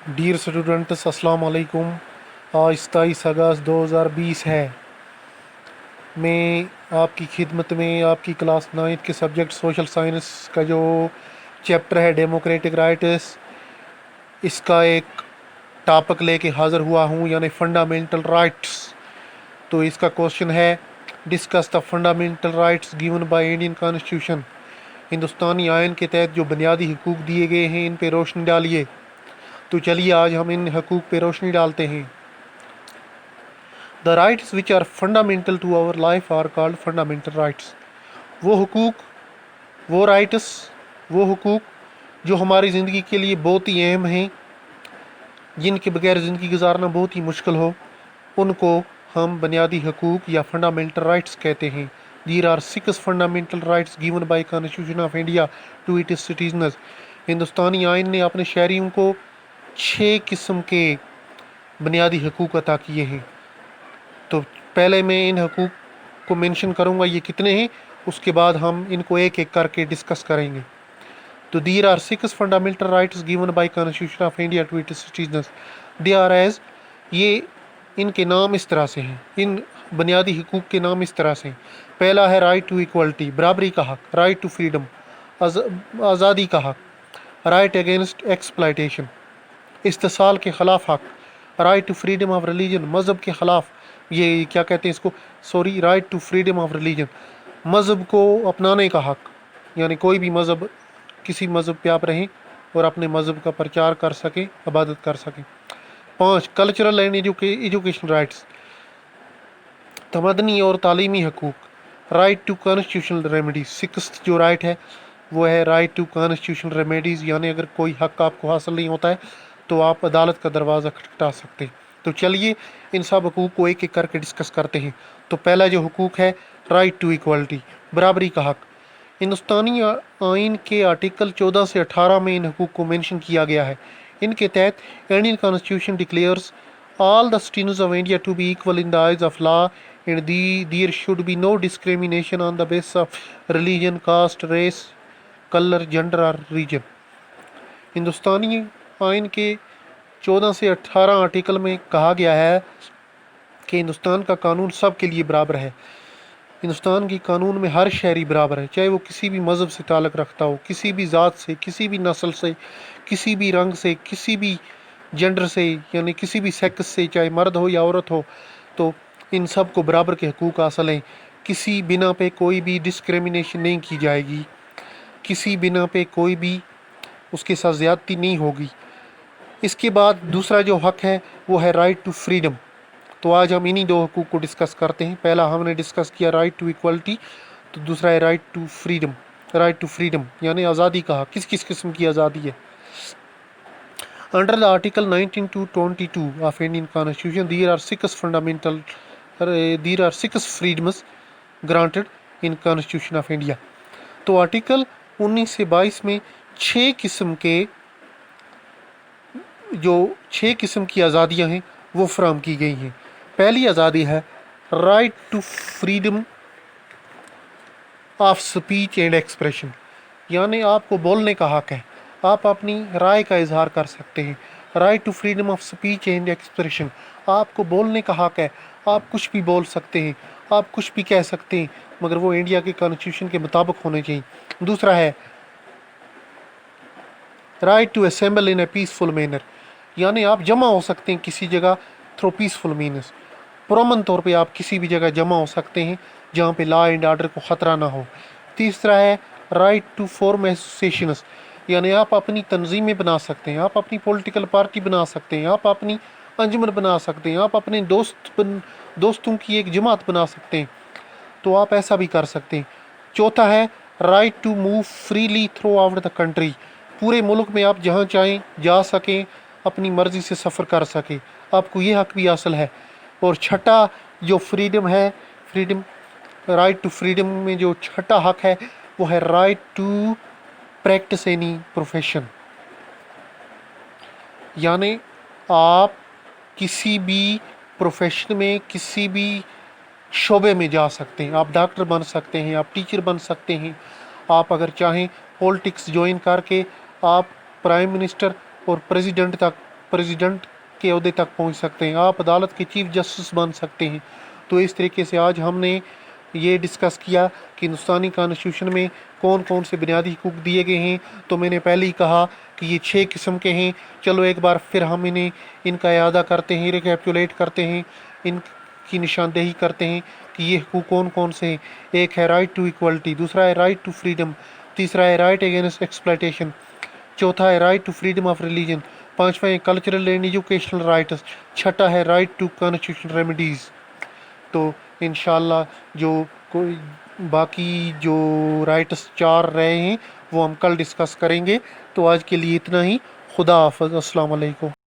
Dear students, अस्सलाम वालेकुम। आज 27 अगस्त 2020 है। मैं आपकी खिदमत में आपकी क्लास 9th के सब्जेक्ट सोशल साइंस का जो चैप्टर है डेमोक्रेटिक राइट्स, इसका एक टॉपिक लेके हाज़िर हुआ हूँ, यानी फंडामेंटल राइट्स। तो इसका क्वेश्चन है, discuss the fundamental rights given by Indian constitution. Hindustani ion के तहत जो बुनियादी हकूक़ दिए गए हैं, इन पे रोशनी डालिए। तो चलिए आज हम इन हकूक़ पे रोशनी डालते हैं। The rights which are fundamental to our life are called fundamental rights. वो हकूक़, वो राइट्स, वो हकूक़ जो हमारी ज़िंदगी के लिए बहुत ही अहम हैं, जिनके बगैर ज़िंदगी गुजारना बहुत ही मुश्किल हो, उनको हम बुनियादी हकूक़ या फंडामेंटल राइट्स कहते हैं। There are 6 fundamental rights given by Constitution of India to its citizens। हिंदुस्तानी आइन ने अपने शहरियों को 6 किस्म के बुनियादी हकूक़ अता किए हैं। तो पहले मैं इन हकूक़ को मेंशन करूँगा, ये कितने हैं, उसके बाद हम इनको एक एक करके डिस्कस करेंगे। तो There are 6 fundamental rights given by Constitution of India to its citizens। They are as, ये इनके नाम इस तरह से हैं, इन बुनियादी हकूक़ के नाम इस तरह से हैं। पहला है राइट टू इक्वलिटी, बराबरी का हक, राइट टू फ्रीडम, आज़ादी का हक, राइट अगेंस्ट एक्सप्लॉयटेशन, इस्तेसाल के ख़िलाफ़ हक, right to freedom of religion, मज़हब के ख़िलाफ़, ये क्या कहते हैं इसको, right to freedom of religion, मज़हब को अपनाने का हक, यानी कोई भी मज़हब, किसी मज़हब पे आप रहें और अपने मज़हब का प्रचार कर सकें, इबादत कर सकें। 5 कल्चरल एंड एजुकेशन राइट्स, तमदनी और तालीमी हकूक़, right to constitutional remedies. 6th जो राइट है वो है राइट टू कॉन्स्टिट्यूशनल रेमेडीज़, यानी अगर कोई हक आपको हासिल नहीं होता है तो आप अदालत का दरवाज़ा खटखटा सकते हैं। तो चलिए इन सब हकूक़ को एक एक करके डिस्कस करते हैं। तो पहला जो हकूक़ है राइट टू इक्वलिटी, बराबरी का हक। हिंदुस्तानी आइन के आर्टिकल 14 से 18 में इन हकूक़ को मेंशन किया गया है। इनके तहत Indian constitution declares all the citizens of India to be equal in the eyes of law, and there should be no discrimination on the basis of religion, caste, race, color, gender or region। हिंदुस्तानी आइन के 14 से 18 article में कहा गया है कि हिंदुस्तान का कानून सब के लिए बराबर है। हिंदुस्तान के कानून में हर शहरी बराबर है, चाहे वो किसी भी मज़हब से ताल्लुक़ रखता हो, किसी भी ज़ात से, किसी भी नस्ल से, किसी भी रंग से, किसी भी जेंडर से, यानी किसी भी सेक्स से, चाहे मर्द हो या औरत हो, तो इन सब को बराबर के हकूक़ हासिल हैं। किसी बिना पे कोई भी डिस्क्रिमिनेशन नहीं की जाएगी, किसी बिना पे कोई भी उसके साथ ज़्यादती नहीं होगी। इसके बाद दूसरा जो हक है वो है राइट टू फ्रीडम। तो आज हम इन्हीं 2 हकूक़ को डिस्कस करते हैं। पहला हमने डिस्कस किया राइट टू इक्वलिटी, तो दूसरा है right to freedom. Right to freedom यानी आज़ादी का हक, किस किस किस्म की आज़ादी है। Under the Article 19 to 22 of Indian Constitution, there are 6 freedoms granted in Constitution of India। तो आर्टिकल 19 से 22 में 6 किस्म की आज़ादियाँ हैं वो फराहम की गई हैं। पहली आज़ादी है right to freedom of speech and expression, यानी आपको बोलने का हक है, आप अपनी राय का इजहार कर सकते हैं। Right to freedom of speech and expression, आपको बोलने का हक है, आप कुछ भी बोल सकते हैं, आप कुछ भी कह सकते हैं, मगर वो इंडिया के कॉन्स्टिट्यूशन के मुताबिक होने चाहिए। दूसरा है right to assemble in a peaceful manner, यानी आप जमा हो सकते हैं किसी जगह थ्रू पीसफुल मीनस, पुरअमन तौर पे आप किसी भी जगह जमा हो सकते हैं जहाँ पे लॉ एंड ऑर्डर को ख़तरा ना हो। तीसरा है राइट टू फॉर्म एसोसिएशंस, यानी आप अपनी तंजीमें बना सकते हैं, आप अपनी पॉलिटिकल पार्टी बना सकते हैं, आप अपनी अंजुमन बना सकते हैं, आप अपने दोस्तों की एक जमात बना सकते हैं, तो आप ऐसा भी कर सकते हैं। चौथा है right to move freely throughout the country, पूरे मुल्क में आप जहाँ चाहें जा सकें, अपनी मर्ज़ी से सफ़र कर सकें, आपको ये हक भी हासिल है। और छठा जो फ्रीडम है, राइट टू फ्रीडम में जो छठा हक है वो है right to practise any profession, यानी आप किसी भी प्रोफेशन में, किसी भी शोबे में जा सकते हैं। आप डॉक्टर बन सकते हैं, आप टीचर बन सकते हैं, आप अगर चाहें पॉलिटिक्स ज्वाइन करके आप प्राइम मिनिस्टर और प्रेसिडेंट तक प्रेसिडेंट के अहदे तक पहुंच सकते हैं, आप अदालत के चीफ जस्टिस बन सकते हैं। तो इस तरीके से आज हमने ये डिस्कस किया कि हिंदुस्तानी कॉन्स्टिट्यूशन में कौन कौन से बुनियादी हकूक़ दिए गए हैं। तो मैंने पहले ही कहा कि ये 6 किस्म के हैं। चलो एक बार फिर हम इनका इआदा करते हैं, रिकैपिचुलेट करते हैं, इनकी निशानदेही करते हैं कि ये हकूक़ कौन कौन से हैं। एक है राइट टू इक्वलिटी, दूसरा है राइट टू फ्रीडम, तीसरा है राइट अगेंस्ट एक्सप्लॉयटेशन, चौथा है right to freedom of religion, पांचवा है कल्चरल एंड एजुकेशनल राइट्स, छठा है राइट टू कॉन्स्टिट्यूशनल रेमेडीज़। तो इंशाल्लाह जो कोई बाकी जो राइट्स 4 रहे हैं वो हम कल डिस्कस करेंगे। तो आज के लिए इतना ही। खुदा हाफ़िज़। अस्सलाम वालेकुम।